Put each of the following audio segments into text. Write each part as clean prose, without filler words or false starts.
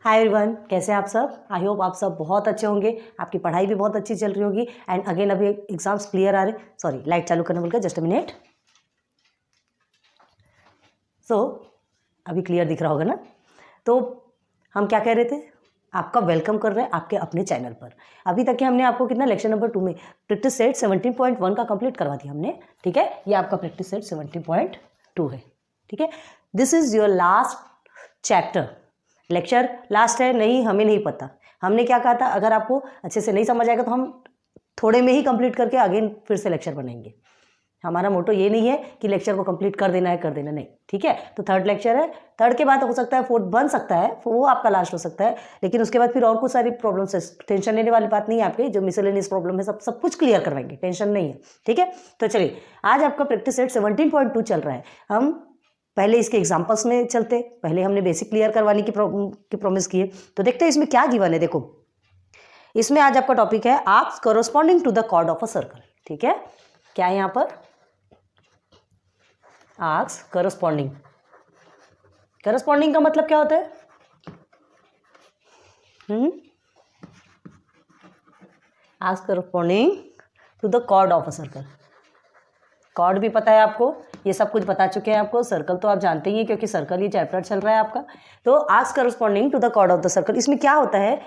Hi everyone, कैसे हैं आप सब। आई होप आप सब बहुत अच्छे होंगे, आपकी पढ़ाई भी बहुत अच्छी चल रही होगी। एंड अगेन अभी एग्जाम्स क्लियर आ रहे। सॉरी, लाइट चालू करने बोल कर, जस्ट अ मिनट। सो अभी क्लियर दिख रहा होगा ना। तो हम क्या कह रहे थे, आपका वेलकम कर रहे हैं आपके अपने चैनल पर। अभी तक के हमने आपको कितना लेक्चर नंबर 2 में प्रैक्टिस सेट 17.1 का कंप्लीट करवा दिया हमने। ठीक है, ये आपका प्रैक्टिस सेट 17.2 है। ठीक है, this is your last chapter. Lecture last है नहीं, हमें नहीं पता। हमने क्या कहा था, अगर आपको अच्छे से नहीं समझ आएगा तो हम थोड़े में ही कंप्लीट करके अगेन फिर से लेक्चर बनाएंगे। हमारा मोटो ये नहीं है कि लेक्चर को कंप्लीट कर देना है, कर देना नहीं। ठीक है, तो थर्ड लेक्चर है, थर्ड के बाद हो सकता है फोर्थ बन सकता है, वो आपका लास्ट हो सकता है। लेकिन उसके बाद फिर और कुछ सारी प्रॉब्लम्स है, टेंशन लेने वाली बात नहीं है। आपके जो मिसलेनियस प्रॉब्लम है सब कुछ क्लियर करवाएंगे, टेंशन नहीं है। ठीक है, तो चलिए आज आपका प्रैक्टिस सेट 17.2 चल रहा है। हम पहले इसके एग्जाम्पल्स में चलते, पहले हमने बेसिक क्लियर करवाने की प्रॉमिस की है। तो देखते हैं इसमें क्या गिवन है। देखो, इसमें आज आपका टॉपिक है arcs corresponding to the chord of a circle. ठीक है, क्या है यहाँ पर, आर्क्स कॉरस्पॉन्डिंग। कॉरस्पॉन्डिंग का मतलब क्या होता है? Arcs corresponding to the chord of a circle. Chord भी पता है आपको, ये सब कुछ बता चुके हैं आपको। सर्कल तो आप जानते ही हैं क्योंकि सर्कल ये चैप्टर चल रहा है आपका। तो arcs corresponding to the chord of the circle, इसमें क्या होता है,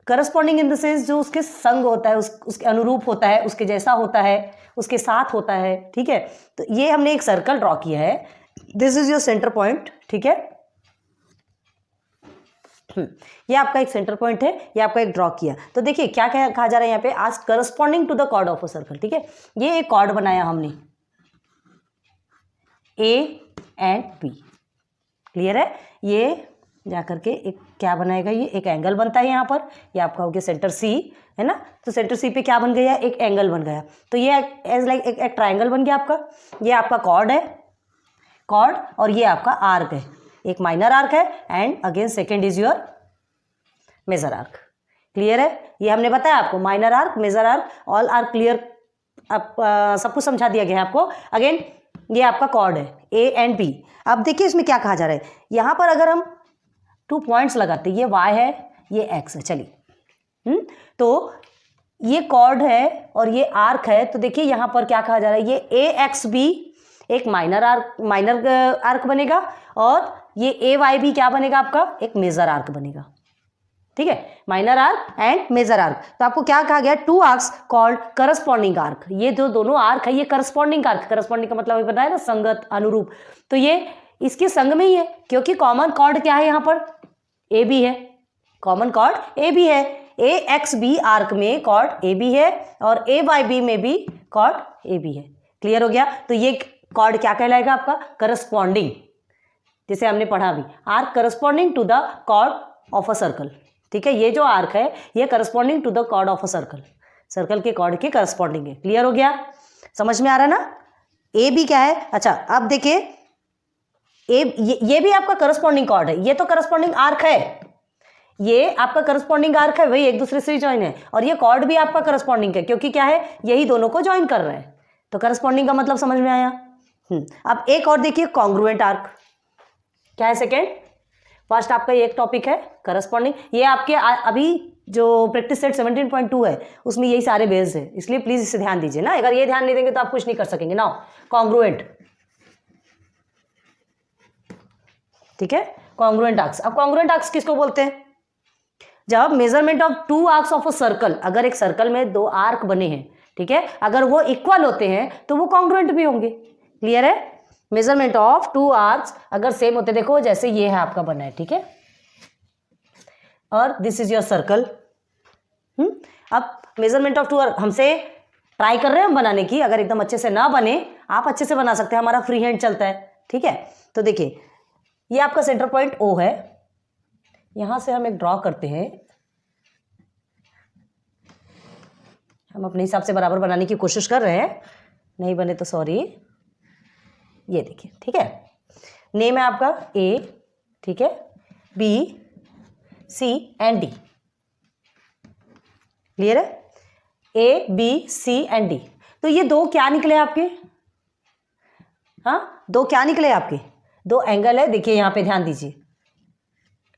करस्पॉन्डिंग इन द सेंस जो उसके संग होता है, उसके अनुरूप होता है, उसके जैसा होता है, उसके साथ होता है। ठीक है, तो ये हमने एक सर्कल ड्रॉ किया है। This is your centre point. ठीक है, ये आपका एक सेंटर पॉइंट है, ये आपका एक ड्रॉ किया। तो देखिए क्या कहा जा रहा है यहाँ पे, arcs corresponding to the chord of a circle. ठीक है, ये एक कॉर्ड बनाया हमने, ए एंड बी। क्लियर है, ये जाकर के एक क्या बनाएगा, ये एक एंगल बनता है यहाँ पर। ये आपका हो गया सेंटर सी, है ना। तो सेंटर सी पे क्या बन गया, एक एंगल बन गया। तो ये एज लाइक एक ट्राइंगल बन गया आपका। ये आपका कॉर्ड है, कॉर्ड, और ये आपका आर्क है। एक माइनर आर्क है and again second is your major arc. Clear है, ये हमने बताया आपको, minor arc, major arc, all arc clear. आप सब कुछ समझा दिया गया है आपको। अगेन ये आपका कॉर्ड है ए एंड बी। अब देखिए इसमें क्या कहा जा रहा है, यहाँ पर अगर हम 2 पॉइंट्स लगाते, ये y है, ये x है। चलिए, तो ये कॉर्ड है और ये आर्क है। तो देखिए यहाँ पर क्या कहा जा रहा है, ये ए एक्स बी एक माइनर आर्क बनेगा, और ये ए वाई भी क्या बनेगा आपका, एक मेजर आर्क बनेगा। ठीक है, minor arc and major arc. तो आपको क्या कहा गया, 2 आर्क्स कॉल्ड करस्पॉन्डिंग आर्क। ये जो दोनों आर्क है ये करस्पॉन्डिंग आर्क, करस्पॉन्डिंग का मतलब पता है ना, संगत, अनुरूप। तो ये इसके संग में ही है क्योंकि कॉमन कॉर्ड क्या है यहाँ पर, ए बी है। कॉमन कॉर्ड ए बी है। ए एक्स बी आर्क में कॉर्ड ए बी है और ए वाई बी में भी कॉर्ड ए बी है। क्लियर हो गया। तो ये कॉर्ड क्या कहलाएगा आपका, करस्पॉन्डिंग, जिसे हमने पढ़ा अभी, arc corresponding to the chord of a circle. ठीक है, ये जो आर्क है ये corresponding to the chord of a circle, circle के कॉर्ड के करस्पॉन्डिंग है। क्लियर हो गया, समझ में आ रहा है ना। ए बी क्या है, अच्छा अब देखिए, ये भी आपका करस्पॉन्डिंग कॉर्ड है, ये तो करस्पॉन्डिंग आर्क है, ये आपका करस्पॉन्डिंग आर्क है, वही एक दूसरे से ज्वाइन है। और ये कॉर्ड भी आपका करस्पॉन्डिंग है क्योंकि क्या है, यही दोनों को ज्वाइन कर रहे हैं। तो करस्पॉन्डिंग का मतलब समझ में आया। अब एक और देखिए, कॉन्ग्रुएंट आर्क क्या है, सेकेंड। फर्स्ट आपका ये एक टॉपिक है करस्पॉन्डिंग, ये आपके अभी जो प्रैक्टिस सेट 17.2 है उसमें यही सारे बेस्ड है, इसलिए प्लीज इसे ध्यान दीजिए ना। अगर ये ध्यान नहीं देंगे तो आप कुछ नहीं कर सकेंगे ना। कॉन्ग्रुएंट, ठीक है, कॉन्ग्रुएंट आर्क्स। अब कॉन्ग्रुएंट आर्क्स किसको बोलते हैं, जब measurement of 2 arcs of a circle, अगर एक सर्कल में 2 आर्क बने हैं, ठीक है, अगर वो इक्वल होते हैं तो वो कॉन्ग्रुएंट भी होंगे। क्लियर है, मेजरमेंट ऑफ 2 आर्क्स अगर सेम होते, देखो जैसे ये है आपका बना है, ठीक है, और दिस इज योर सर्कल। अब मेजरमेंट ऑफ 2 आर्क हमसे ट्राई कर रहे हैं हम बनाने की, अगर एकदम अच्छे से ना बने, आप अच्छे से बना सकते हैं, हमारा फ्री हैंड चलता है। ठीक है, तो देखिए ये आपका सेंटर पॉइंट O है, यहां से हम एक ड्रॉ करते हैं, हम अपने हिसाब से बराबर बनाने की कोशिश कर रहे हैं, नहीं बने तो सॉरी। ये देखिए, ठीक है, नेम है आपका A, ठीक है, B, C and D। Clear है, A, B, C and D। तो ये 2 क्या निकले आपके, हाँ 2 क्या निकले आपके, 2 एंगल है। देखिए यहां पे ध्यान दीजिए,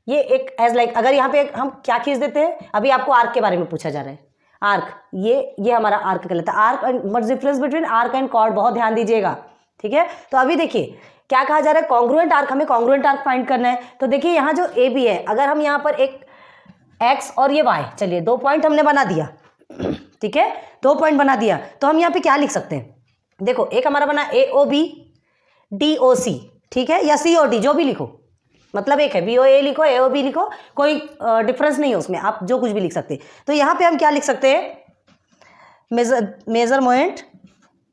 ये एक एज लाइक अगर यहाँ पे हम क्या खींच देते हैं, अभी आपको आर्क के बारे में पूछा जा रहा है, आर्क, ये हमारा आर्क कहलाता है। Arc and what's difference between arc and chord, बहुत ध्यान दीजिएगा, ठीक है। तो अभी देखिए क्या कहा जा रहा है, कॉन्ग्रुएंट आर्क, हमें कॉन्ग्रुएंट आर्क फाइंड करना है। तो देखिए यहाँ जो ए बी है, अगर हम यहाँ पर एक एक्स और ये वाई, चलिए 2 पॉइंट हमने बना दिया, ठीक है, 2 पॉइंट बना दिया, तो हम यहाँ पे क्या लिख सकते हैं, देखो एक हमारा बना ए ओ बी डी ओ सी, ठीक है, या सी ओ डी, जो भी लिखो, मतलब एक है, बी ओ ए लिखो, ए ओ बी लिखो, कोई डिफरेंस नहीं है उसमें, आप जो कुछ भी लिख सकते हैं। तो यहाँ पे हम क्या लिख सकते हैं, measurement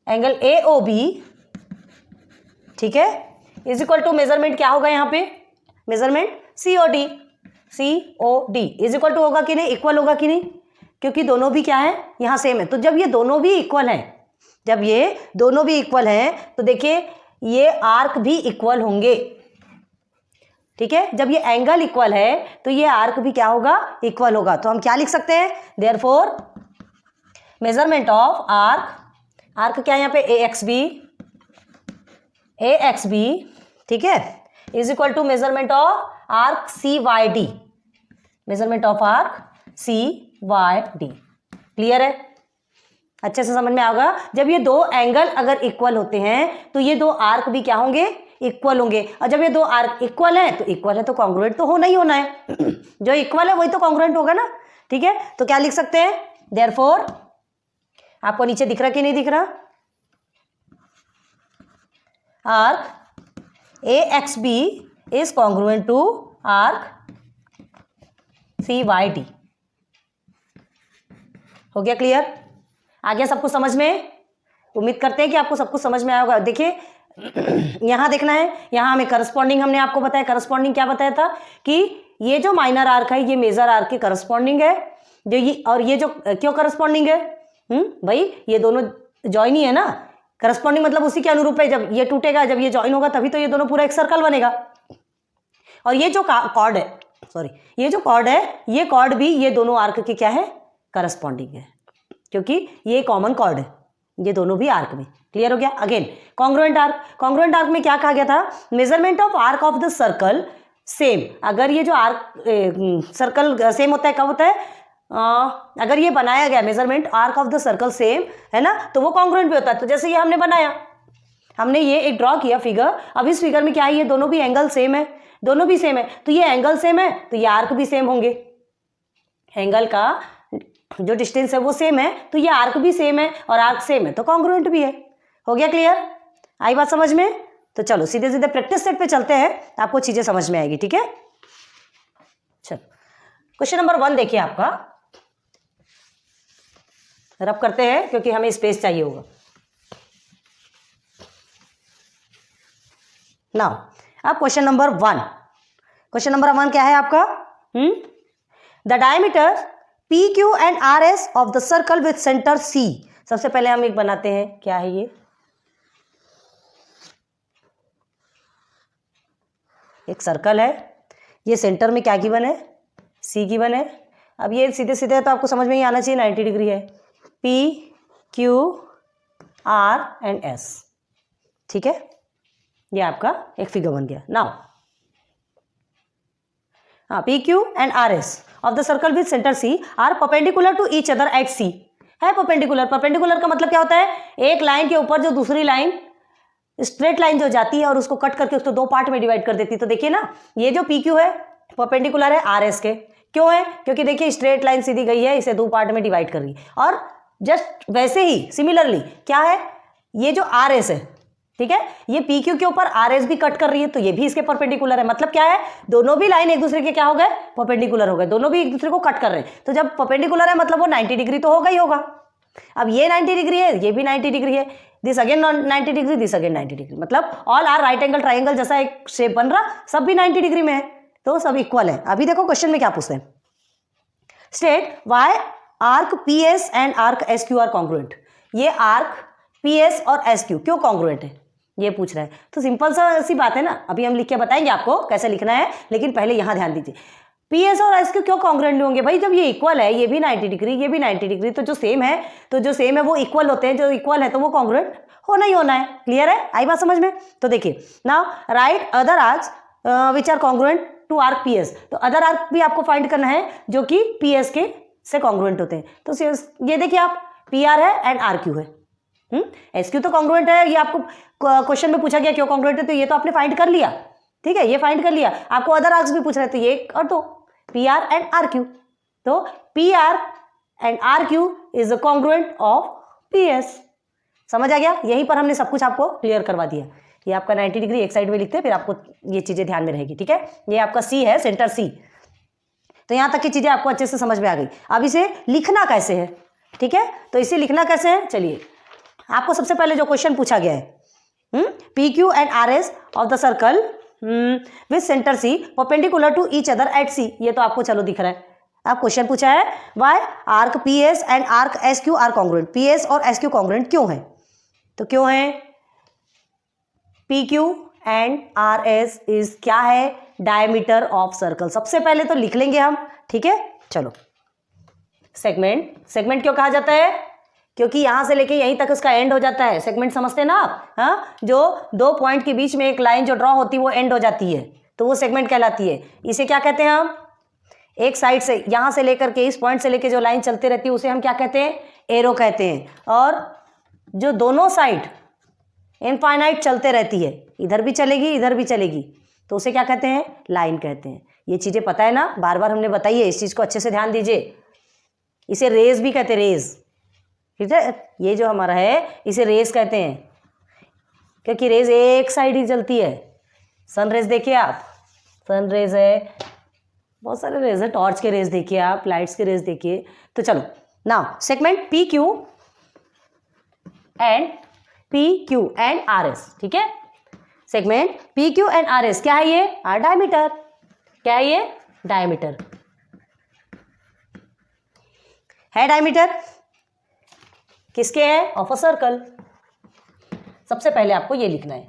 angle A O B, ठीक है, इज इक्वल टू मेजरमेंट क्या होगा यहाँ पे, measurement C O D, C O D is equal to होगा कि नहीं, इक्वल होगा कि नहीं, क्योंकि दोनों भी क्या है यहाँ सेम है। तो जब ये दोनों भी इक्वल हैं, जब ये दोनों भी इक्वल हैं तो देखिए ये आर्क भी इक्वल होंगे, ठीक है। जब ये एंगल इक्वल है तो ये आर्क भी क्या होगा, इक्वल होगा। तो हम क्या लिख सकते हैं, therefore measurement of arc, arc क्या है यहाँ पे ए एक्स बी, ठीक है, is equal to measurement of arc C Y D, measurement of arc C Y D. Clear है, अच्छे से समझ में आएगा। जब ये दो एंगल अगर इक्वल होते हैं तो ये दो आर्क भी क्या होंगे, इक्वल होंगे। और जब ये दो आर्क इक्वल है तो इक्वल है तो कॉन्ग्रुएंट तो होना ही होना है जो इक्वल है वही तो कॉन्ग्रुएंट होगा ना, ठीक है। तो क्या लिख सकते हैं, देयरफॉर, आपको नीचे दिख रहा कि नहीं दिख रहा, arc A X B is congruent to arc C Y D. हो गया क्लियर, आ गया सब कुछ समझ में, उम्मीद करते हैं कि आपको सब कुछ समझ में आया होगा। देखिए यहां देखना है, यहां हमें करस्पॉन्डिंग, हमने आपको बताया करस्पॉन्डिंग क्या बताया था कि ये जो माइनर आर्क है ये मेजर आर्क के करस्पॉन्डिंग है, जो ये और ये जो क्यों करस्पॉन्डिंग है, भाई ये दोनों जॉइन ही है ना, करस्पॉन्डिंग मतलब उसी के अनुरूप है। जब ये टूटेगा, जब ये जॉइन होगा तभी तो ये दोनों पूरा एक सर्कल बनेगा। और ये जो कॉर्ड है, सॉरी, ये जो कॉर्ड है, ये कॉर्ड भी ये दोनों आर्क के क्या है, करस्पॉन्डिंग है, क्योंकि ये कॉमन कॉर्ड है, ये दोनों भी आर्क में। क्लियर हो गया। Again congruent arc, congruent arc में क्या कहा गया था, measurement of arc of the circle same. अगर ये जो आर्क सर्कल सेम होता है, कब होता है, अगर ये बनाया गया measurement arc of the circle same है ना, तो वो कॉन्ग्रुएंट भी होता है। तो जैसे ये हमने बनाया, हमने ये एक ड्रॉ किया फिगर, अब इस फिगर में क्या है, ये दोनों भी एंगल सेम है, दोनों भी सेम है, तो ये एंगल सेम है तो ये आर्क भी सेम होंगे, एंगल का जो डिस्टेंस है वो सेम है तो ये आर्क भी सेम है, और आर्क सेम है तो कॉन्ग्रुएंट भी है। हो गया क्लियर, आई बात समझ में। तो चलो सीधे सीधे प्रैक्टिस सेट पे चलते हैं, आपको चीजें समझ में आएगी, ठीक है। चलो क्वेश्चन नंबर 1 देखिए आपका, रब करते हैं क्योंकि हमें स्पेस चाहिए होगा। नाउ अब क्वेश्चन नंबर 1, क्वेश्चन नंबर 1 क्या है आपका, the diameter P Q and R S of the circle with centre C. सबसे पहले हम एक बनाते हैं, क्या है ये, एक सर्कल है, ये सेंटर में क्या गिवन है, सी गिवन है। अब ये सीधे सीधे तो आपको समझ में ही आना चाहिए, 90 डिग्री है, P Q R and S, ठीक है। ये आपका एक फिगर बन गया। Now P Q and R S of the circle with centre C R perpendicular to each other at C. है परपेंडिकुलर, परपेंडिकुलर का मतलब क्या होता है, एक लाइन के ऊपर जो दूसरी लाइन, स्ट्रेट लाइन जो जाती है और उसको कट करके उसको 2 पार्ट में डिवाइड कर देती है। तो देखिए ना, ये जो पी क्यू है परपेंडिकुलर है आर एस के, क्यों है, क्योंकि देखिए स्ट्रेट लाइन सीधी गई है, इसे 2 पार्ट में डिवाइड कर रही है। और जस्ट वैसे ही सिमिलरली क्या है, ये जो आर एस है, ठीक है, ये पी क्यू के ऊपर आर एस भी कट कर रही है, तो ये भी इसके परपेंडिकुलर है। मतलब क्या है, दोनों भी लाइन एक दूसरे के क्या हो गए, परपेंडिकुलर हो गए, दोनों भी एक दूसरे को कट कर रहे हैं। तो जब परपेंडिकुलर है मतलब वो 90 डिग्री तो होगा ही होगा। अब ये 90 डिग्री है, ये भी 90 डिग्री है, this again 90 degree, this again 90 degree, मतलब all are right angle triangle जैसा एक शेप बन रहा, सब भी 90 डिग्री में है, तो सब इक्वल है। अभी देखो क्वेश्चन में क्या पूछते हैं, state why arc P S and arc S Q are congruent. ये आर्क पी एस और एस क्यू क्यों कॉन्ग्रुएंट है, ये पूछ रहा है। तो सिंपल सी बात है ना, अभी हम लिख के बताएंगे आपको कैसे लिखना है, लेकिन पहले यहां ध्यान दीजिए, पी एस और एस क्यू क्यों कॉन्ग्रुएंट होंगे भाई, जब ये इक्वल है, ये भी 90 डिग्री, ये भी 90 डिग्री, तो जो सेम है, तो जो सेम है वो इक्वल होते हैं, जो इक्वल है तो वो कॉन्ग्रुएंट होना ही होना है। क्लियर है, आई बात समझ में। तो देखिए now write other arcs which are congruent to arc P S, तो अदर आर्क भी आपको फाइंड करना है जो कि पी एस के से कॉन्ग्रुएंट होते हैं। तो ये देखिए आप, पी आर है एंड आर क्यू है, एस क्यू तो कॉन्ग्रुएंट है, ये आपको क्वेश्चन में पूछा गया क्यों कॉन्ग्रुएंट है, तो ये तो आपने फाइंड कर लिया, ठीक है, ये फाइंड कर लिया। आपको अदर आर्क्स भी पूछ रहे थे, ये और दो, P R and R Q, तो P R and R Q is the congruent of P S. समझ आ गया? यहीं पर हमने सब कुछ आपको क्लियर करवा दिया। ये आपका 90 डिग्री एक साइड में लिखते हैं, फिर आपको ये चीजें ध्यान में रहेगी, ठीक है। ये आपका सी है, सेंटर सी। तो यहां तक की चीजें आपको अच्छे से समझ में आ गई। अब इसे लिखना कैसे है, ठीक है, तो इसे लिखना कैसे है, चलिए आपको सबसे पहले जो क्वेश्चन पूछा गया है, P Q and R S of the circle with centre C perpendicular to each other at C, ये तो आपको चलो दिख रहा है। अब क्वेश्चन पूछा है why arc P S and arc S Q are congruent, P S और एस क्यू कॉन्ग्रुएंट क्यों है, तो क्यों है, P Q and R S is क्या है, डायमीटर ऑफ सर्कल। सबसे पहले तो लिख लेंगे हम, ठीक है, चलो। सेगमेंट, सेगमेंट क्यों कहा जाता है, क्योंकि यहां से लेके यहीं तक उसका एंड हो जाता है। सेगमेंट समझते हैं ना आप, हाँ, जो दो पॉइंट के बीच में एक लाइन जो ड्रॉ होती है वो एंड हो जाती है, तो वो सेगमेंट कहलाती है। इसे क्या कहते हैं हम, एक साइड से यहां से लेकर के इस पॉइंट से लेके जो लाइन चलती रहती है उसे हम क्या कहते हैं, एरो कहते हैं। और जो दोनों साइड इनफाइनाइट चलते रहती है, इधर भी चलेगी इधर भी चलेगी, तो उसे क्या कहते हैं, लाइन कहते हैं। ये चीजें पता है ना, बार बार हमने बताई है, इस चीज को अच्छे से ध्यान दीजिए। इसे रेज भी कहते हैं, रेज, ठीक है, ये जो हमारा है इसे रेज कहते हैं, क्योंकि रेज एक साइड ही चलती है। सन रेज देखिए आप, सन रेज है, बहुत सारे रेज है, टॉर्च के रेज देखिए आप, लाइट्स के रेज देखिए। तो चलो now segment P Q and R S, ठीक है, segment P Q and R S क्या है, ये आर डायमीटर, क्या है ये, डायमीटर है, डायमीटर किसके है, ऑफ अ सर्कल। सबसे पहले आपको ये लिखना है,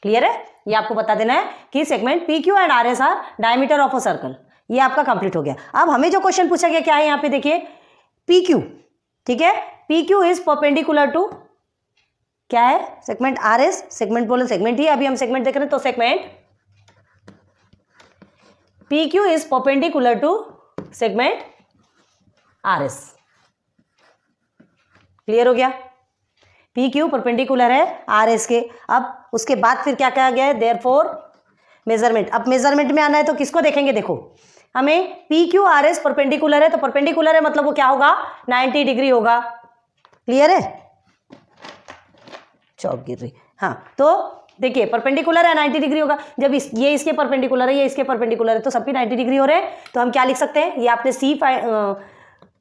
क्लियर है, ये आपको बता देना है कि segment P Q and R S R diameter of a circle. ये आपका कंप्लीट हो गया। अब हमें जो क्वेश्चन पूछा गया क्या है, यहाँ पे देखिए पी क्यू, ठीक है, P Q is perpendicular to क्या है, सेगमेंट आर एस, सेगमेंट बोले सेगमेंट ही, अभी हम सेगमेंट देख रहे हैं, तो segment P Q is perpendicular to segment R S. Clear हो गया, पी क्यू परपेंडिकुलर है आर एस के। अब उसके बाद फिर क्या कहा गया है, देयरफॉर मेजरमेंट। अब मेजरमेंट में आना है तो किसको देखेंगे, देखो हमें P Q R S perpendicular है, तो परपेंडिकुलर है मतलब वो क्या होगा, 90 डिग्री होगा। क्लियर है, चौक गिर रही, हाँ, तो देखिए परपेंडिकुलर है 90 डिग्री होगा। जब ये इसके परपेंडिकुलर है, ये इसके परपेंडिकुलर है, तो सब भी 90 डिग्री हो रहे हैं। तो हम क्या लिख सकते हैं, ये आपने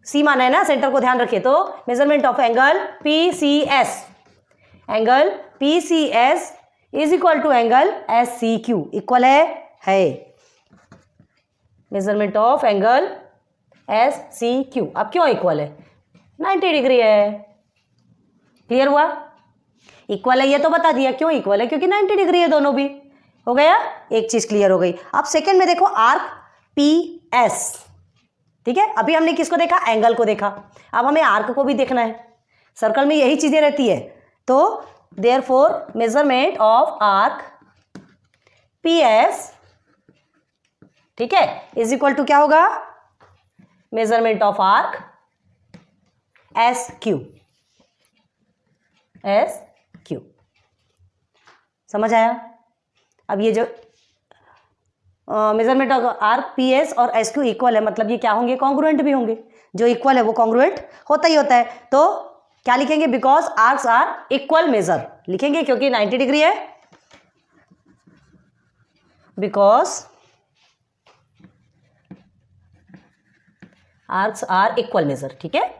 सी माना है ना, सेंटर को ध्यान रखिए। तो measurement of angle P C S, angle P C S is equal to angle S C Q, equal है measurement of angle S C Q. अब क्यों इक्वल है, 90 डिग्री है। क्लियर हुआ, इक्वल है ये तो बता दिया, क्यों इक्वल है, क्योंकि 90 डिग्री है, दोनों भी हो गया, एक चीज क्लियर हो गई। अब सेकंड में देखो आर्क पी एस, ठीक है, अभी हमने किसको देखा, एंगल को देखा, अब हमें आर्क को भी देखना है। सर्कल में यही चीजें रहती है। तो therefore measurement of arc P S, ठीक है, इज इक्वल टू क्या होगा, measurement of arc S Q, S Q. समझ आया। अब ये जो measurement of arc P S और एस क्यू इक्वल है, मतलब ये क्या होंगे, कॉन्ग्रुएंट भी होंगे। जो इक्वल है वो कॉन्ग्रुएंट होता ही होता है। तो क्या लिखेंगे, because arcs are equal major लिखेंगे, क्योंकि 90 डिग्री है, because arcs are equal major, ठीक है।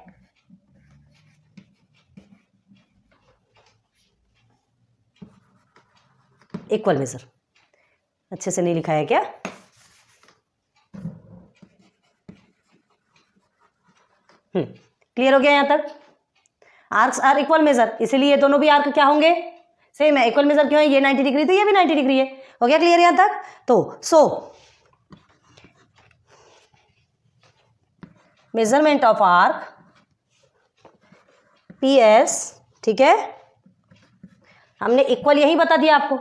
इक्वल मेजर अच्छे से नहीं लिखा है क्या, क्लियर हो गया यहां तक। आर्क्स आर इक्वल मेजर, इसीलिए दोनों भी आर्क क्या होंगे, सेम है। इक्वल मेजर क्यों है, ये 90 डिग्री तो ये भी 90 डिग्री है। हो गया क्लियर यहां तक। तो सो measurement of arc P S, ठीक है, हमने इक्वल यही बता दिया आपको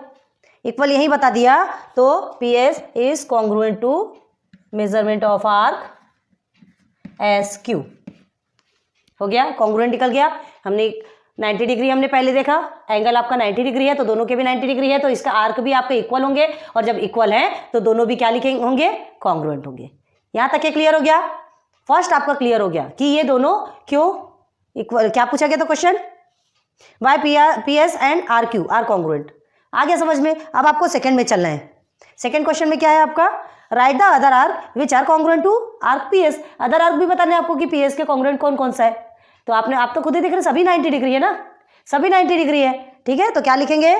इक्वल यही बता दिया, तो P S is congruent to measurement of arc S Q. हो गया, कॉन्ग्रुएंट निकल गया। हमने 90 डिग्री हमने पहले देखा, एंगल आपका 90 डिग्री है तो दोनों के भी 90 डिग्री है, तो इसका आर्क भी आपके इक्वल होंगे, और जब इक्वल है तो दोनों भी क्या लिखेंगे होंगे, कॉन्ग्रुएंट होंगे। यहां तक ये क्लियर हो गया। फर्स्ट आपका क्लियर हो गया कि ये दोनों क्यों इक्वल, क्या पूछा गया था question, why P S and R Q are congruent. आ गया समझ में। अब आपको सेकंड में चलना है। सेकंड क्वेश्चन में क्या है आपका, write the other arc which are congruent to arc P S. Other arc भी बताने आपको कि पी एस के कॉन्ग्रुएंट कौन कौन सा है। तो आप तो खुद ही देख रहे सभी 90 डिग्री है ना, सभी 90 डिग्री है। ठीक है, तो क्या लिखेंगे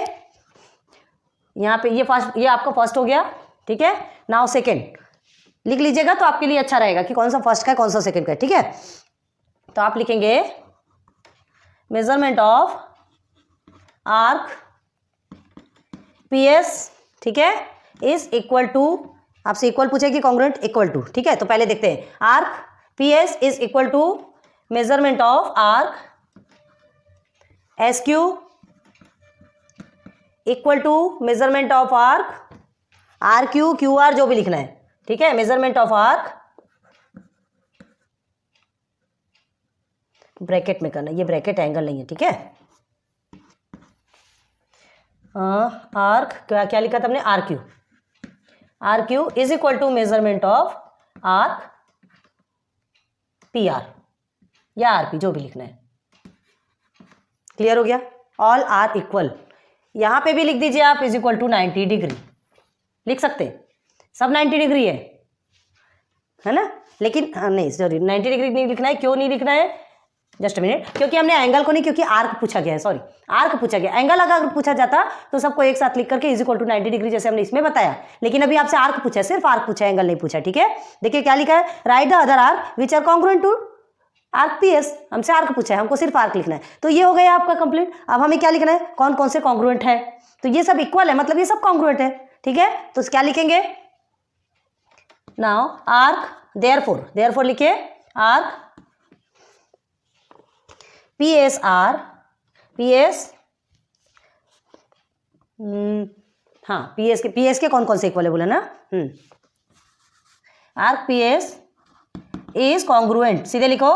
यहाँ पे, ये आपका फर्स्ट हो गया। ठीक है, नाउ सेकेंड लिख लीजिएगा तो आपके लिए अच्छा रहेगा कि कौन सा फर्स्ट का है कौन सा सेकंड का है। ठीक है, तो आप लिखेंगे measurement of arc P S, ठीक है, इज इक्वल टू, आपसे इक्वल पूछेगी कॉन्ग्रुएंट इक्वल टू। ठीक है, तो पहले देखते हैं, arc P S is equal to measurement of arc S Q equal to measurement of arc R Q, Q R जो भी लिखना है। ठीक है, मेजरमेंट ऑफ आर्क, ब्रैकेट में करना, ये ब्रैकेट एंगल नहीं है। ठीक है, आर्क क्या लिखा था हमने, R Q, R Q is equal to measurement of arc P R या आर पी, जो भी लिखना है। क्लियर हो गया, ऑल आर इक्वल। यहां पे भी लिख दीजिए आप इज इक्वल टू 90 डिग्री लिख सकते हैं, सब 90 डिग्री है ना, लेकिन नहीं सॉरी 90 डिग्री नहीं लिखना है। क्यों नहीं लिखना है, जस्ट मिनट, क्योंकि हमने एंगल को नहीं, क्योंकि आर्क पूछा गया है, सॉरी आर्क पूछा गया। एंगल अगर पूछा जाता तो सबको एक साथ लिख करके इज इक्वल टू 90 डिग्री जैसे हमने इसमें बताया, लेकिन अभी आपसे आर्क पूछा है, सिर्फ आर्क पूछा है, एंगल नहीं पूछा। ठीक है, देखिए क्या लिखा है, write the other arc which are congruent to arc P S. हमसे आर्क पूछा है, हमको सिर्फ आर्क लिखना है, तो ये हो गया आपका कंप्लीट। अब हमें क्या लिखना है, कौन कौन से कॉन्ग्रुएंट है, तो ये सब इक्वल है, मतलब ये सब कॉन्ग्रुएंट है। ठीक है, तो क्या लिखेंगे नाउ, आर्क देयरफॉर लिखिए, arc P S R, P S, हाँ पी एस के कौन कौन से इक्वल है बोला ना, arc P S is congruent, सीधे लिखो,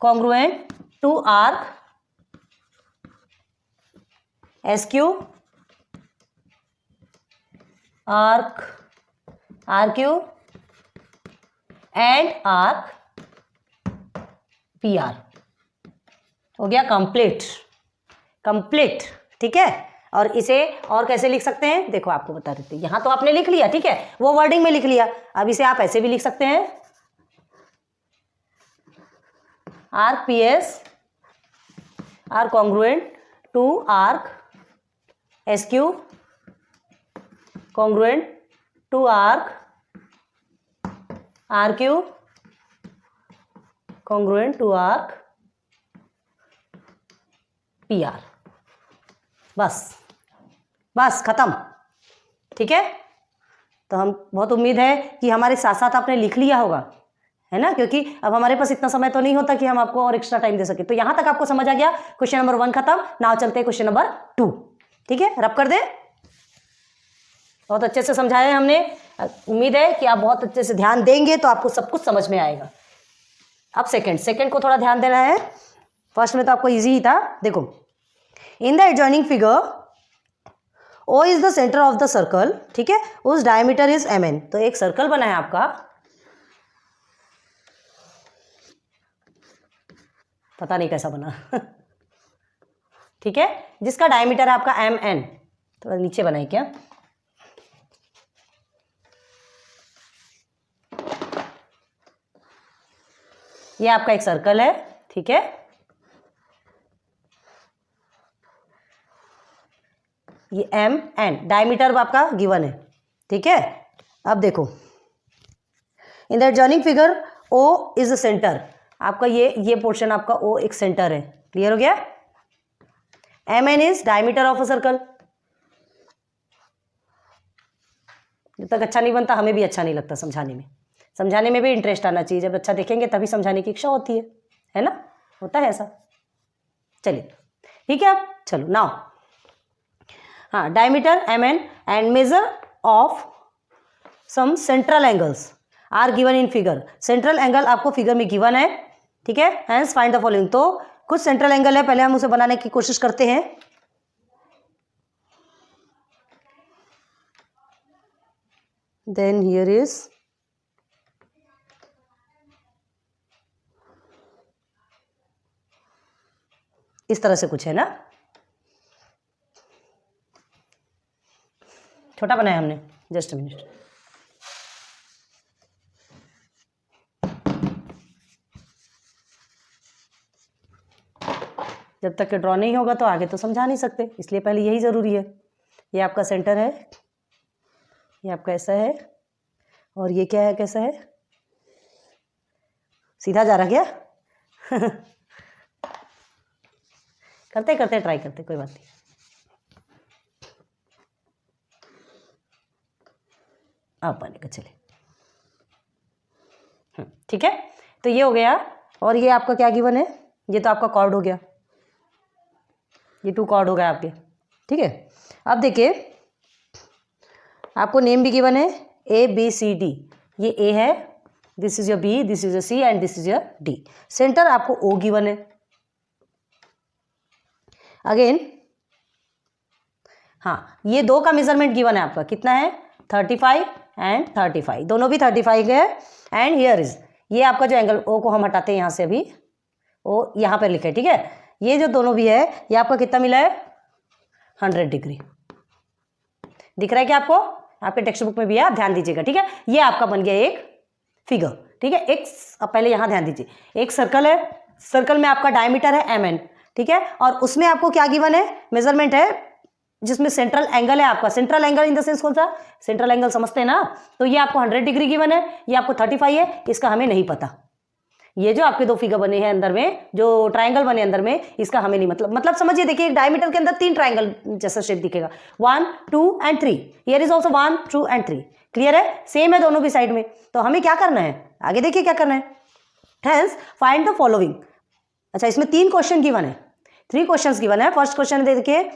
congruent to arc S Q, arc R Q and arc P R. हो गया कंप्लीट, कंप्लीट। ठीक है, और इसे और कैसे लिख सकते हैं, देखो आपको बता देते हैं। यहां तो आपने लिख लिया, ठीक है, वो वर्डिंग में लिख लिया, अब इसे आप ऐसे भी लिख सकते हैं, arc P S are congruent to arc S Q congruent to arc R Q congruent to arc P R. बस खत्म। ठीक है, तो हम बहुत उम्मीद है कि हमारे साथ साथ आपने लिख लिया होगा, है ना, क्योंकि अब हमारे पास इतना समय तो नहीं होता कि हम आपको और एक्स्ट्रा टाइम दे सके। तो यहां तक आपको समझ आ गया, क्वेश्चन नंबर 1 खत्म। नाउ चलते हैं क्वेश्चन नंबर 2। ठीक है, रब कर दे, बहुत अच्छे से समझाया हमने, उम्मीद है कि आप बहुत अच्छे से ध्यान देंगे तो आपको सब कुछ समझ में आएगा। अब सेकंड को थोड़ा ध्यान देना है, फर्स्ट में तो आपको इजी ही था। देखो, in the adjoining figure O is the centre of the circle, ठीक है, उस डायमीटर इज mn। तो एक सर्कल बना है आपका, पता नहीं कैसा बना ठीक है, जिसका डायमीटर है आपका mn। तो नीचे बनाए क्या, ये आपका एक सर्कल है, ठीक है, ये mn डायमीटर आपका गिवन है। ठीक है, अब देखो, in the adjoining figure O is the centre, आपका ये पोर्शन आपका O एक सेंटर है। क्लियर हो गया, mn is diameter of a circle. जब तक अच्छा नहीं बनता हमें भी अच्छा नहीं लगता समझाने में भी इंटरेस्ट आना चाहिए। जब अच्छा देखेंगे तभी समझाने की इच्छा होती है ना, होता है ऐसा। चलिए ठीक है, अब चलो नाउ हाँ, diameter mn and measure of some central angles are given in figure. Central angle आपको फिगर में गिवन है, ठीक है। Hence find the following. तो कुछ सेंट्रल एंगल है, पहले हम उसे बनाने की कोशिश करते हैं। देन हियर इज इस तरह से कुछ है ना, छोटा बनाया हमने, जस्ट अ मिनट। जब तक के ड्रॉ नहीं होगा तो आगे तो समझा नहीं सकते, इसलिए पहले यही ज़रूरी है। ये आपका सेंटर है, ये आपका ऐसा है, और ये क्या है, कैसा है, सीधा जा रहा क्या? करते करते ट्राई करते, कोई बात नहीं। आप बनेगा, चले, ठीक है। तो ये हो गया, और ये आपका क्या गिवन है, ये तो आपका कॉर्ड हो गया, ये 2 कॉर्ड हो गया आपके, ठीक है। अब देखिए आपको नेम भी गिवन है ABCD। ये A है, this is your B, this is your C and this is your D। Centre आपको O गिवन है। अगेन हाँ, ये 2 का मेजरमेंट गिवन है आपका, कितना है, 35 एंड 35, दोनों भी 35 है। एंड हियर इज, ये आपका जो एंगल O को हम हटाते हैं यहाँ से, अभी O यहाँ पर लिखे, ठीक है। ये जो दोनों भी है, ये आपका कितना मिला है, 100 डिग्री। दिख रहा है क्या आपको? आपके टेक्स्ट बुक में भी है, आप ध्यान दीजिएगा, ठीक है। ये आपका बन गया एक फिगर, ठीक है। एक, अब पहले यहाँ ध्यान दीजिए, एक सर्कल है, सर्कल में आपका डायमीटर है mn, ठीक है। और उसमें आपको क्या गिवन है, मेजरमेंट है, जिसमें सेंट्रल एंगल है आपका। Central angle in the sense कौन सा, सेंट्रल एंगल समझते हैं ना। तो ये आपको 100 डिग्री गिवन है, ये आपको 35 है, इसका हमें नहीं पता। ये जो आपके 2 फिगर बने हैं अंदर में, जो ट्राइंगल बने अंदर में, इसका हमें नहीं मतलब समझिए। देखिए डायमीटर के अंदर 3 ट्राइंगल जैसा शेप दिखेगा, 1 2 and 3। Here is also 1 2 and 3। Clear है, सेम है दोनों भी साइड में। तो हमें क्या करना है, आगे देखिए क्या करना है। Hence find the following. अच्छा, इसमें 3 क्वेश्चन गिवन है, 3 क्वेश्चन गिवन है। फर्स्ट क्वेश्चन देखिए,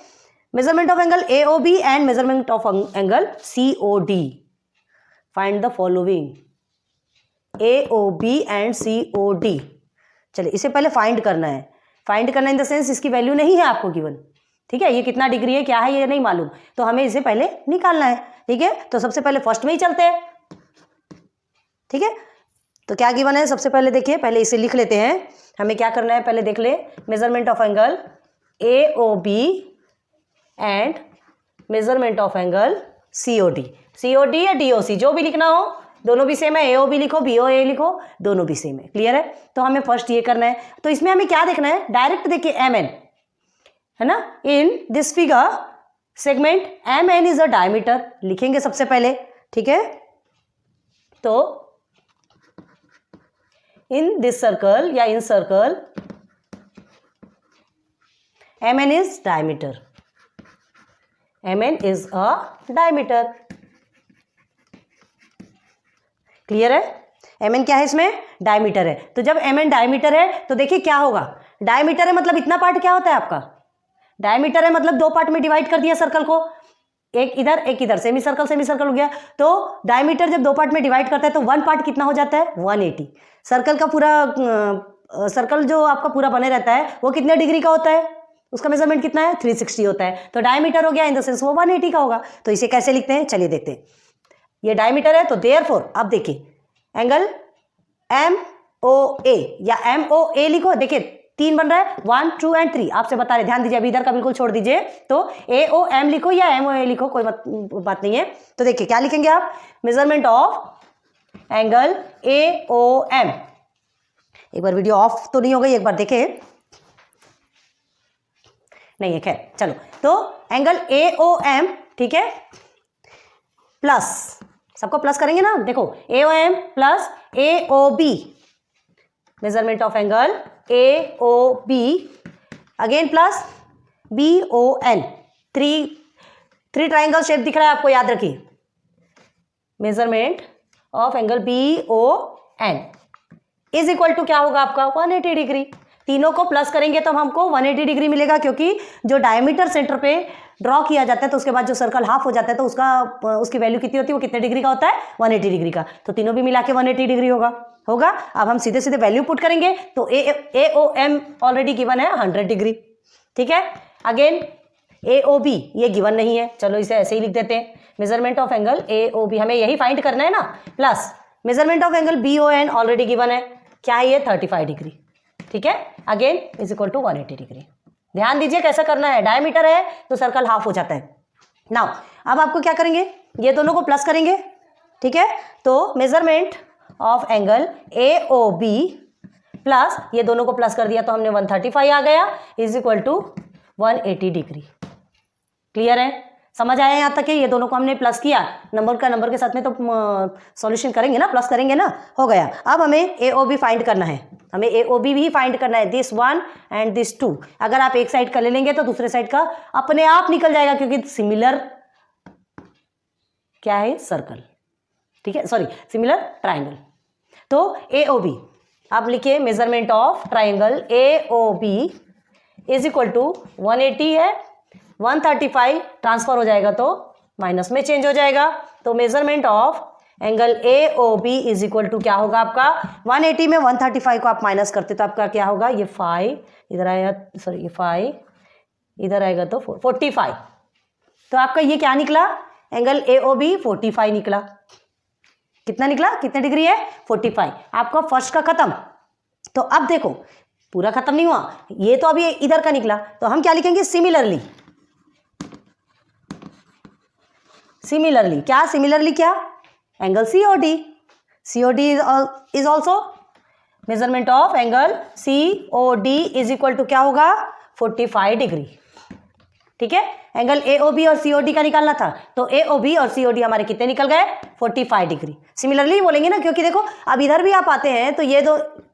measurement of angle AOB and measurement of angle COD। Find the following AOB and COD। चलिए, इसे पहले फाइंड करना है। फाइंड करना इन द सेंस इसकी वैल्यू नहीं है आपको गिवन, ठीक है। ये कितना डिग्री है, क्या है, ये नहीं मालूम, तो हमें इसे पहले निकालना है, ठीक है। तो सबसे पहले फर्स्ट में ही चलते हैं, ठीक है। तो क्या गिवन है, सबसे पहले देखिए, पहले इसे लिख लेते हैं। हमें क्या करना है, पहले देख ले, measurement of angle AOB and measurement of angle COD। COD या DOC, जो भी लिखना हो, दोनों भी सेम है। AOB लिखो, BOA लिखो, दोनों भी सेम है। क्लियर है। तो हमें फर्स्ट ये करना है। तो इसमें हमें क्या देखना है, डायरेक्ट देखिए MN है ना। In this figure segment MN is a diameter, लिखेंगे सबसे पहले, ठीक है। तो इन दिस सर्कल या in circle MN is diameter, MN is a diameter. Clear है, MN क्या है, इसमें डायमीटर है। तो जब MN डायमीटर है तो देखिए क्या होगा, डायमीटर है मतलब इतना पार्ट क्या होता है आपका, डायमीटर है मतलब 2 पार्ट में डिवाइड कर दिया सर्कल को, एक इधर, सेमी सर्कल हो गया। तो डायमीटर जब 2 पार्ट में डिवाइड करता है तो 1 पार्ट कितना हो जाता है, 180। सर्कल का पूरा सर्कल जो आपका पूरा बने रहता है वो कितने डिग्री का होता है, उसका मेजरमेंट कितना है, 360 होता है। तो डायमीटर हो गया इन द सेंस वो 180 का होगा। तो इसे कैसे लिखते हैं, चलिए देखते हैं। ये डायमीटर है, तो देयरफॉर अब देखिए एंगल MOA या MOA लिखो। देखिए 3 बन रहा है, 1 2 एंड 3 आपसे बता रहे, ध्यान दीजिए, अभी इधर का बिल्कुल छोड़ दीजिए। तो AOM लिखो या MOA लिखो, कोई बात नहीं है। तो देखिए क्या लिखेंगे आप, मेजरमेंट ऑफ एंगल AOM। एक बार वीडियो ऑफ तो नहीं हो गई, एक बार देखें, नहीं है, खैर चलो। तो एंगल AOM, ठीक है, प्लस, सबको प्लस करेंगे ना, देखो AOM plus AOB, measurement of angle AOB, again plus BON। 3 triangle shape दिख रहा है आपको, याद रखिए, measurement of angle BON is equal to क्या होगा आपका, 180 डिग्री। तीनों को प्लस करेंगे तो हमको 180 डिग्री मिलेगा, क्योंकि जो डायमीटर सेंटर पे ड्रॉ किया जाता है तो उसके बाद जो सर्कल हाफ हो जाता है तो उसकी वैल्यू कितनी होती है, वो कितने डिग्री का होता है, 180 डिग्री का। तो तीनों भी मिला के 180 डिग्री होगा। अब हम सीधे सीधे वैल्यू पुट करेंगे तो AOM ऑलरेडी गिवन है 100 डिग्री। ठीक है, अगेन AOB ये गिवन नहीं है, चलो इसे ऐसे ही लिख देते हैं। मेजरमेंट ऑफ एंगल AOB हमें यही फाइंड करना है ना, plus measurement of angle BON already given है, क्या है ये 35 डिग्री। ठीक है, again is equal to 180 degree. ध्यान दीजिए कैसा करना है, डायमीटर है तो सर्कल हाफ हो जाता है। नाउ अब आपको क्या करेंगे, ये दोनों को प्लस करेंगे। ठीक है, तो measurement of angle AOB plus ये दोनों को प्लस कर दिया तो हमने 135 आ गया, is equal to 180 degree. Clear है, समझ आया यहाँ तक है? ये दोनों को हमने प्लस किया, नंबर के साथ में तो सॉल्यूशन करेंगे ना, प्लस करेंगे ना, हो गया। अब हमें AOB फाइंड करना है, हमें AOB भी फाइंड करना है, दिस 1 एंड दिस 2। अगर आप एक साइड का ले लेंगे तो दूसरे साइड का अपने आप निकल जाएगा, क्योंकि सिमिलर क्या है, सर्कल। ठीक है, सॉरी सिमिलर ट्राइंगल। तो AOB आप लिखिए, measurement of triangle AOB is equal to 180 है, 135 ट्रांसफर हो जाएगा तो माइनस में चेंज हो जाएगा। तो measurement of angle AOB is equal to क्या होगा आपका, 180 में 135 को आप माइनस करते तो आपका क्या होगा, ये 5 इधर आएगा, सॉरी ये 5 इधर आएगा तो 45। तो आपका ये क्या निकला, एंगल AOB 45 निकला। कितना निकला, कितने डिग्री है, 45। आपका फर्स्ट का खत्म। तो अब देखो पूरा खत्म नहीं हुआ, ये तो अभी इधर का निकला, तो हम क्या लिखेंगे, सिमिलरली। सिमिलरली क्या, सिमिलरली क्या, angle COD is also measurement of angle COD is equal to क्या होगा, 45 डिग्री। ठीक है, एंगल AOB और COD का निकालना था, तो AOB और COD हमारे कितने निकल गए, 45 डिग्री। सिमिलरली बोलेंगे ना, क्योंकि देखो अब इधर भी आप आते हैं तो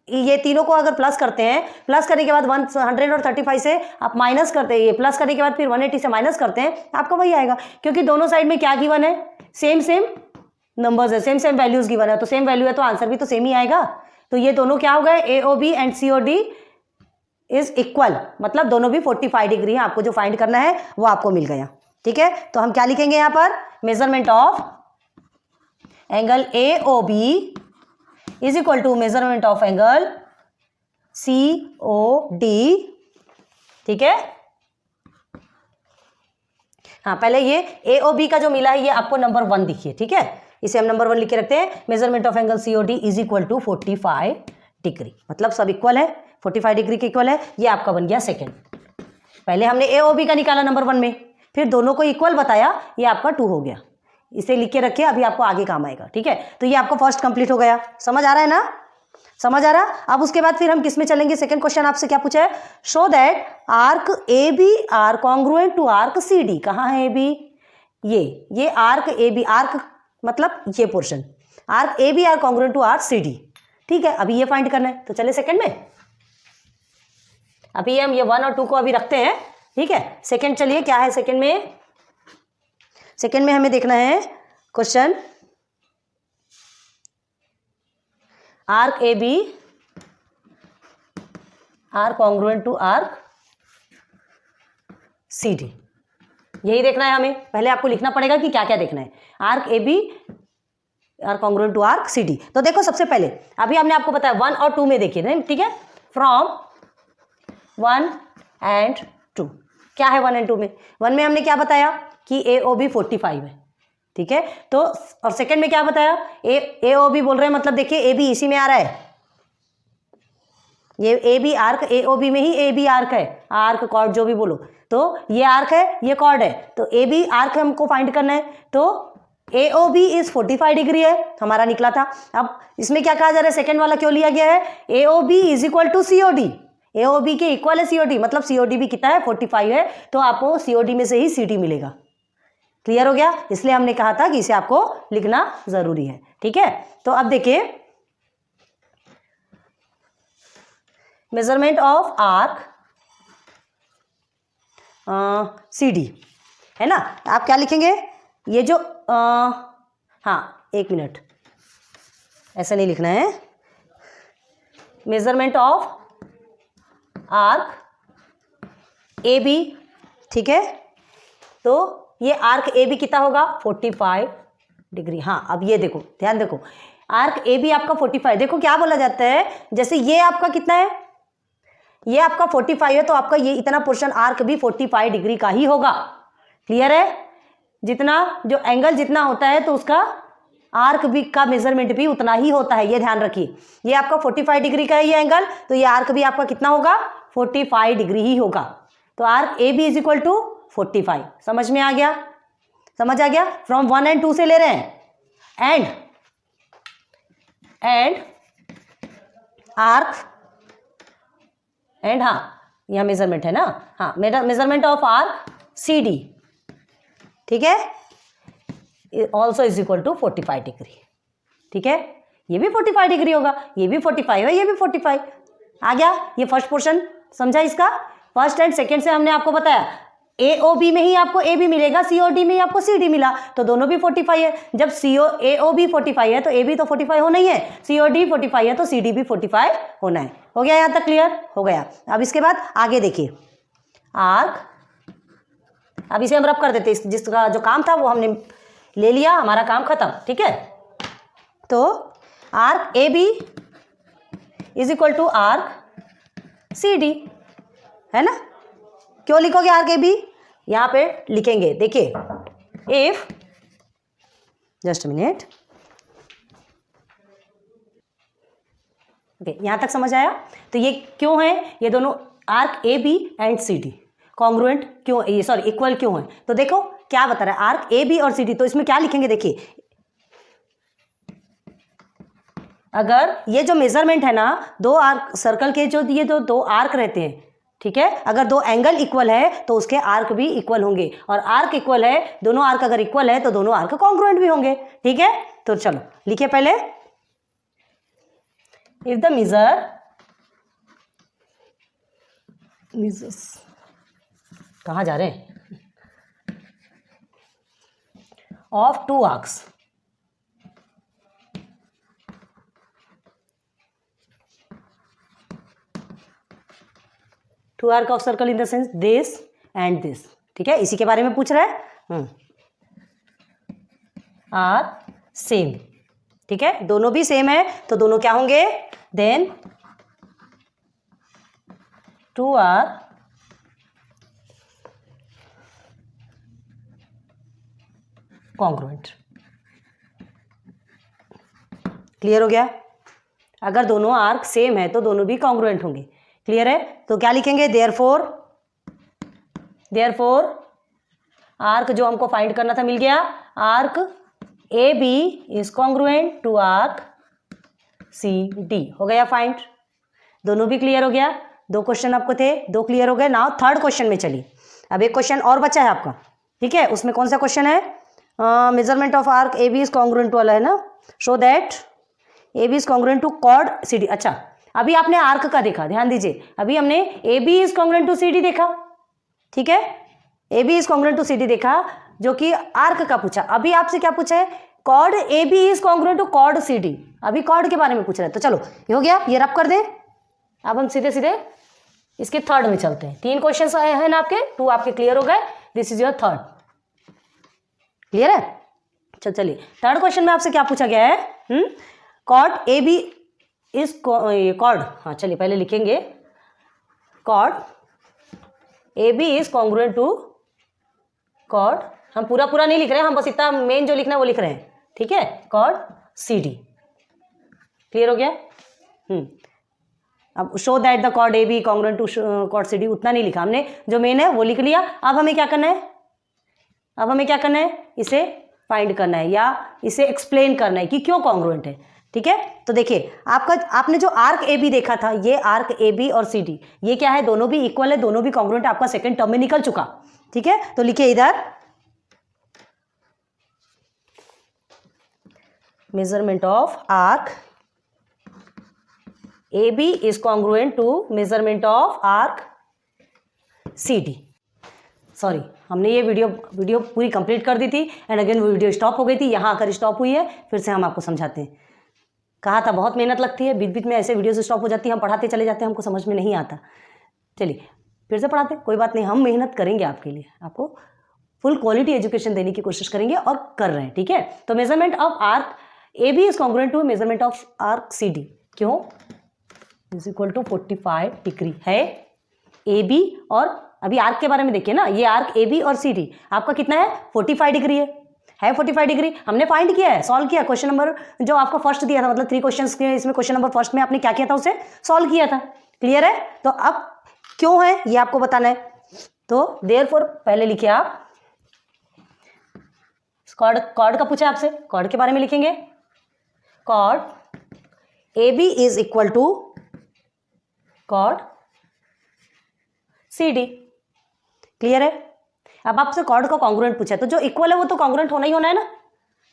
ये तीनों को अगर प्लस करते हैं, प्लस करने के बाद 100 और 35 से आप माइनस करते हैं, ये प्लस करने के बाद फिर 180 से माइनस करते हैं, आपका वही आएगा, क्योंकि दोनों साइड में क्या गिवन है, सेम नंबर्स है, सेम वैल्यूज गिवन है, तो सेम वैल्यू है तो आंसर भी तो सेम ही आएगा। तो ये दोनों क्या हो गए, AOB and COD is equal, मतलब दोनों भी 45 डिग्री है। आपको जो फाइंड करना है वो आपको मिल गया। ठीक है, तो हम क्या लिखेंगे यहाँ पर, measurement of angle AOB is equal to measurement of angle COD। ठीक है, हाँ पहले ये AOB का जो मिला है ये आपको नंबर 1 दिखिए। ठीक है, इसे हम नंबर 1 लिख के रखते हैं, measurement of angle COD is equal to 45 degree, मतलब सब इक्वल है, 45 डिग्री के इक्वल है। ये आपका बन गया सेकंड। पहले हमने AOB का निकाला नंबर 1 में, फिर दोनों को इक्वल बताया, ये आपका 2 हो गया। इसे लिख के रखिए, अभी आपको आगे काम आएगा। ठीक है, तो ये आपका फर्स्ट कंप्लीट हो गया। समझ आ रहा है ना, समझ आ रहा। अब उसके बाद फिर हम किस में चलेंगे, सेकंड क्वेश्चन आपसे क्या पूछा है, show that arc AB are congruent to arc CD। कहाँ है AB, ये आर्क AB, आर्क मतलब ये portion, arc AB are congruent to arc CD। ठीक है, अभी ये फाइंड करना है, तो चले सेकंड में। अभी हम ये 1 और 2 को अभी रखते हैं। ठीक है, सेकंड चलिए, क्या है सेकंड में, सेकंड में हमें देखना है question, arc AB are congruent to arc CD, यही देखना है हमें। पहले आपको लिखना पड़ेगा कि क्या क्या देखना है, arc AB are congruent to arc CD। तो देखो सबसे पहले अभी हमने आपको बताया 1 और 2 में देखिए ना, ठीक है, फ्रॉम 1 एंड 2, क्या है 1 एंड 2 में, 1 में हमने क्या बताया कि AOB 45 है। ठीक है, तो और सेकंड में क्या बताया, AOB बोल रहे हैं, मतलब देखिए AB इसी में आ रहा है, ये AB आर्क AOB में ही AB आर्क है, आर्क कॉर्ड जो भी बोलो, तो ये आर्क है, ये कॉर्ड है, तो AB आर्क हमको फाइंड करना है। तो AOB इज 45 डिग्री है, हमारा निकला था। अब इसमें क्या कहा जा रहा है, सेकंड वाला क्यों लिया गया है, AOB is equal to COD, AOB के इक्वल है COD, मतलब COD भी कितना है 45 है, तो आपको COD में से ही CD मिलेगा। क्लियर हो गया, इसलिए हमने कहा था कि इसे आपको लिखना जरूरी है। ठीक है, तो अब देखिए मेजरमेंट ऑफ आर्क CD है ना, आप क्या लिखेंगे, ये जो हाँ एक मिनट, ऐसा नहीं लिखना है, measurement of arc A B, ठीक है। तो ये आर्क ए बी कितना होगा 45 डिग्री। हाँ अब ये देखो, ध्यान देखो, आर्क ए बी आपका 45, देखो क्या बोला जाता है, जैसे ये आपका कितना है, ये आपका 45 है, तो आपका ये इतना पोर्शन आर्क भी 45 डिग्री का ही होगा। क्लियर है? जितना जो एंगल जितना होता है तो उसका आर्क भी का मेजरमेंट भी उतना ही होता है, ये ध्यान रखिए। ये आपका 45 डिग्री का है ये एंगल, तो ये आर्क भी आपका कितना होगा 45 डिग्री ही होगा। तो arc A B is equal to 45। समझ में आ गया? समझ आ गया? फ्रॉम 1 and 2 से ले रहे हैं। एंड आर्क एंड, हाँ यह मेजरमेंट है ना, हाँ measurement of arc C D, ठीक है, also is equal to 45 degree. ठीक है, ये भी 45 डिग्री होगा, ये भी 45 है, ये भी 45 आ गया। ये फर्स्ट पोर्शन समझा इसका। फर्स्ट एंड सेकंड से हमने आपको बताया ए ओ बी में ही आपको ए बी मिलेगा, सी ओ डी में ही आपको सी डी मिला, तो दोनों भी 45 है। जब सी ओ ए ओ बी 45 है तो ए बी तो 45 होना ही है, सी ओ डी 45 है तो सी डी भी 45 होना है। हो गया यहाँ तक क्लियर? हो गया। अब इसके बाद आगे देखिए आर्क, अब इसे हम रब कर देते, जिसका जो काम था वो हमने ले लिया, हमारा काम खत्म। ठीक है, तो arc A B is equal to arc C D, है ना। क्यों लिखोगे आर्क ए बी? यहां पे लिखेंगे, देखिए इफ, जस्ट मिनट, ओके यहां तक समझ आया? तो ये क्यों है, ये दोनों arc A B and C D congruent क्यों, ये सॉरी इक्वल क्यों है? तो देखो क्या बता रहा है, आर्क ए बी और सी डी, तो इसमें क्या लिखेंगे देखिए, अगर ये जो मेजरमेंट है ना, दो आर्क सर्कल के जो ये दो आर्क रहते हैं, ठीक है, अगर दो एंगल इक्वल है तो उसके आर्क भी इक्वल होंगे, और आर्क इक्वल है, दोनों आर्क अगर इक्वल है तो दोनों आर्क कॉन्ग्रुएंट भी होंगे। ठीक है, तो चलो लिखिए पहले, इफ द मेजर्स कहाँ जा रहे हैं, of two arcs, two arc of circle in the sense this and this, ठीक है, इसी के बारे में पूछ रहा है। आर सेम, ठीक है, दोनों भी सेम है तो दोनों क्या होंगे, then two are congruent. Clear हो गया? अगर दोनों आर्क सेम है तो दोनों भी कॉन्ग्रुएंट होंगे। क्लियर है? तो क्या लिखेंगे, देयरफॉर आर्क जो हमको फाइंड करना था मिल गया, arc A B is congruent to arc C D. हो गया फाइंड? दोनों भी क्लियर हो गया? दो क्वेश्चन आपको थे, दो क्लियर हो गए। नाउ थर्ड क्वेश्चन में चलिए, अब एक क्वेश्चन और बचा है आपका। ठीक है, उसमें कौन सा क्वेश्चन है, measurement of arc A B is congruent वाला है ना, show that A B is congruent to chord C D. अच्छा, अभी आपने आर्क का देखा, ध्यान दीजिए, अभी हमने A B is congruent to C D देखा। ठीक है, A B is congruent to C D देखा, जो कि आर्क का पूछा। अभी आपसे क्या पूछा है, chord A B is congruent to chord C D. अभी कॉर्ड के बारे में पूछ रहा है, तो चलो ये हो गया, ये रब कर दे। अब हम सीधे सीधे इसके थर्ड में चलते हैं। 3 क्वेश्चन आए हैं ना आपके, 2 आपके क्लियर हो गए, this is your third. Clear है? चलिए थर्ड क्वेश्चन में आपसे क्या पूछा गया है, chord A B is chord, हाँ चलिए पहले लिखेंगे, chord A B is congruent to chord, हम पूरा नहीं लिख रहे हैं, हम बस इतना मेन जो लिखना है वो लिख रहे हैं। ठीक है, कॉर्ड सी डी। क्लियर हो गया? अब show that the chord A B congruent to chord C D, उतना नहीं लिखा हमने, जो मेन है वो लिख लिया। अब हमें क्या करना है, इसे फाइंड करना है या इसे एक्सप्लेन करना है कि क्यों कॉन्ग्रुएंट है। ठीक है, तो देखिए आपने जो आर्क ए बी देखा था, ये आर्क ए बी और सी डी, ये क्या है, दोनों भी इक्वल है, दोनों भी कॉन्ग्रुएंट, आपका सेकंड टर्म में निकल चुका। ठीक है, तो लिखिए इधर, measurement of arc A B is congruent to measurement of arc C D. Sorry, हमने ये वीडियो पूरी कंप्लीट कर दी थी एंड अगेन वो वीडियो स्टॉप हो गई थी, यहाँ आकर स्टॉप हुई है, फिर से हम आपको समझाते हैं। कहा था बहुत मेहनत लगती है, बीच बीच में ऐसे वीडियो से स्टॉप हो जाती है, हम पढ़ाते चले जाते हैं, हमको समझ में नहीं आता। चलिए फिर से पढ़ाते हैं, कोई बात नहीं, हम मेहनत करेंगे आपके लिए, आपको फुल क्वालिटी एजुकेशन देने की कोशिश करेंगे और कर रहे हैं, ठीक है। तो measurement of arc A B is congruent to measurement of arc C D, क्यों, इज इक्वल टू 45 डिग्री है ए बी। और अभी आर्क के बारे में देखिए ना, ये आर्क ए बी और सी डी आपका कितना है 45 डिग्री है 45 डिग्री। हमने फाइंड किया है, सॉल्व किया, क्वेश्चन नंबर जो आपका फर्स्ट दिया था, मतलब 3 क्वेश्चंस के इसमें क्वेश्चन नंबर फर्स्ट में आपने क्या किया था, उसे सॉल्व किया था, क्लियर है। तो अब क्यों है ये आपको बताना है, तो देयरफॉर पहले लिखिए आप, कॉर्ड का पूछा आपसे, कॉर्ड के बारे में लिखेंगे, chord A B is equal to chord C D, clear है। अब आपसे कॉर्ड का कॉन्ग्रुएंट पूछा है, तो जो इक्वल है वो तो कॉन्ग्रुएंट होना ही होना है ना,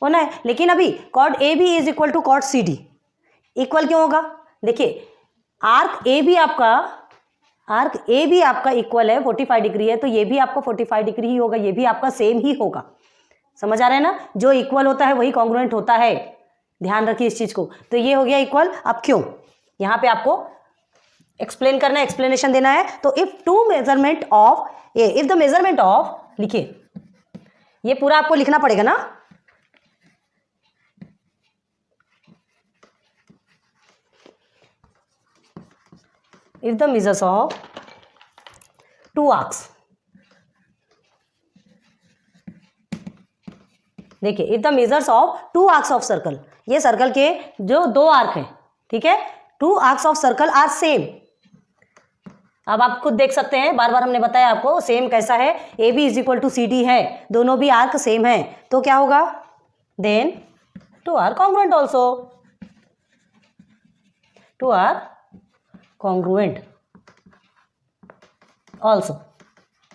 होना है। लेकिन अभी chord A B is equal to chord C D, equal क्यों होगा, देखिए आर्क ए बी आपका इक्वल है 45 डिग्री है, तो ये भी आपका 45 डिग्री ही होगा, ये भी आपका सेम ही होगा, समझ आ रहा है ना, जो इक्वल होता है वही कॉन्ग्रुएंट होता है, ध्यान रखिए इस चीज को। तो ये हो गया इक्वल। अब क्यों, यहां पे आपको एक्सप्लेन करना है, एक्सप्लेनेशन देना है। तो इफ द मेजरमेंट ऑफ, लिखिए ये पूरा आपको लिखना पड़ेगा ना, if the measures of 2 arcs, देखिए if the measures of 2 arcs of circle, ये सर्कल के जो 2 आर्क हैं, ठीक है, 2 arcs of circle are same. अब आप खुद देख सकते हैं, बार बार हमने बताया आपको सेम कैसा है, A B is equal to C D है, दोनों भी आर्क सेम है, तो क्या होगा, then 2 are congruent also, 2 are congruent also,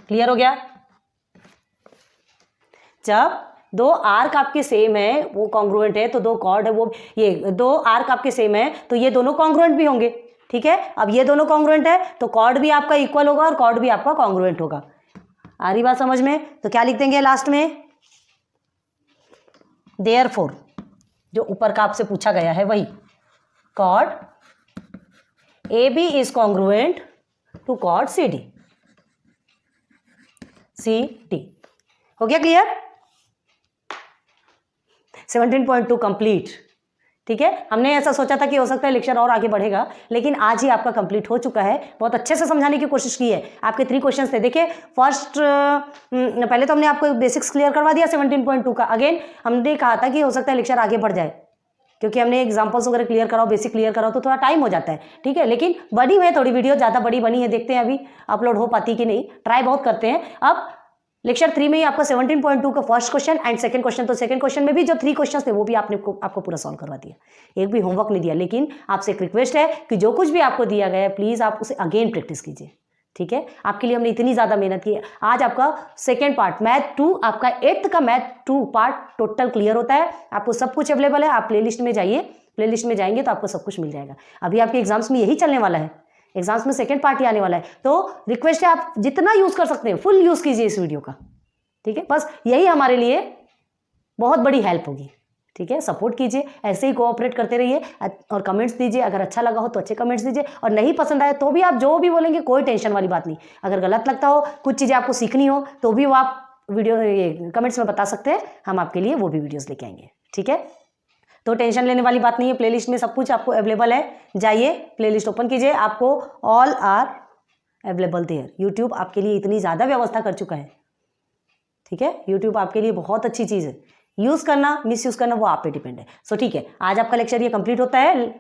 clear हो गया। जब 2 आर्क आपके सेम है, वो कॉन्ग्रुएंट है, तो 2 कॉर्ड है, वो ये 2 आर्क आपके सेम है, तो ये दोनों कॉन्ग्रुएंट भी होंगे, ठीक है। अब ये दोनों कॉन्ग्रुएंट है तो कॉर्ड भी आपका इक्वल होगा और कॉर्ड भी आपका कॉन्ग्रुएंट होगा। आ रही बात समझ में, तो क्या लिख देंगे लास्ट में, देयरफॉर, जो ऊपर का आपसे पूछा गया है वही, chord A B is congruent to chord C D, हो गया क्लियर। 17.2 कंप्लीट, ठीक है। हमने ऐसा सोचा था कि हो सकता है लेक्चर और आगे बढ़ेगा, लेकिन आज ही आपका कंप्लीट हो चुका है। बहुत अच्छे से समझाने की कोशिश की है। आपके 3 क्वेश्चंस थे, देखिए फर्स्ट पहले तो हमने आपको बेसिक्स क्लियर करवा दिया 17.2 का। अगेन हमने कहा था कि हो सकता है लेक्चर आगे बढ़ जाए, क्योंकि हमने एग्जाम्पल्स वगैरह क्लियर कराओ, बेसिक क्लियर कराओ, तो थोड़ा टाइम हो जाता है, ठीक है। लेकिन बड़ी है थोड़ी वीडियो, ज़्यादा बड़ी बनी है, देखते हैं अभी अपलोड हो पाती कि नहीं, ट्राई बहुत करते हैं। अब लेक्चर 3 में ही आपका 17.2 का first question and second question, तो सेकंड क्वेश्चन में भी जो 3 क्वेश्चन थे वो भी आपको पूरा सॉल्व करवा दिया, एक भी होमवर्क नहीं दिया। लेकिन आपसे एक रिक्वेस्ट है कि जो कुछ भी आपको दिया गया है प्लीज़ आप उसे अगेन प्रैक्टिस कीजिए, ठीक है। आपके लिए हमने इतनी ज़्यादा मेहनत की है। आज आपका सेकेंड पार्ट मैथ 2, आपका 8th का मैथ 2 पार्ट टोटल क्लियर होता है। आपको सब कुछ अवेलेबल है, आप प्लेलिस्ट में जाइए, प्लेलिस्ट में जाएंगे तो आपको सब कुछ मिल जाएगा। अभी आपके एग्जाम्स में यही चलने वाला है, एग्जाम्स में सेकेंड पार्ट ही आने वाला है। तो रिक्वेस्ट है आप जितना यूज़ कर सकते हैं फुल यूज़ कीजिए इस वीडियो का, ठीक है। बस यही हमारे लिए बहुत बड़ी हेल्प होगी, ठीक है। सपोर्ट कीजिए, ऐसे ही कोऑपरेट करते रहिए और कमेंट्स दीजिए। अगर अच्छा लगा हो तो अच्छे कमेंट्स दीजिए, और नहीं पसंद आए तो भी आप जो भी बोलेंगे कोई टेंशन वाली बात नहीं। अगर गलत लगता हो, कुछ चीज़ें आपको सीखनी हो, तो भी वो आप वीडियो कमेंट्स में बता सकते हैं, हम आपके लिए वो भी वीडियोज़ लेके आएंगे, ठीक है। तो टेंशन लेने वाली बात नहीं है, प्लेलिस्ट में सब कुछ आपको अवेलेबल है। जाइए प्लेलिस्ट ओपन कीजिए, आपको all are available there. YouTube आपके लिए इतनी ज़्यादा व्यवस्था कर चुका है, ठीक है। यूट्यूब आपके लिए बहुत अच्छी चीज़ है, यूज़ करना मिस यूज़ करना वो आप पे डिपेंड है। सो ठीक है, आज आपका लेक्चर ये कंप्लीट होता है,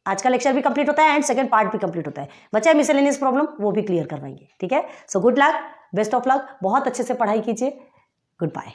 आज का लेक्चर भी कंप्लीट होता है एंड सेकंड पार्ट भी कंप्लीट होता है। बच्चा है मिसलेनियस प्रॉब्लम वो भी क्लियर करवाएंगे, ठीक है। So good luck, best of luck, बहुत अच्छे से पढ़ाई कीजिए, गुड बाय।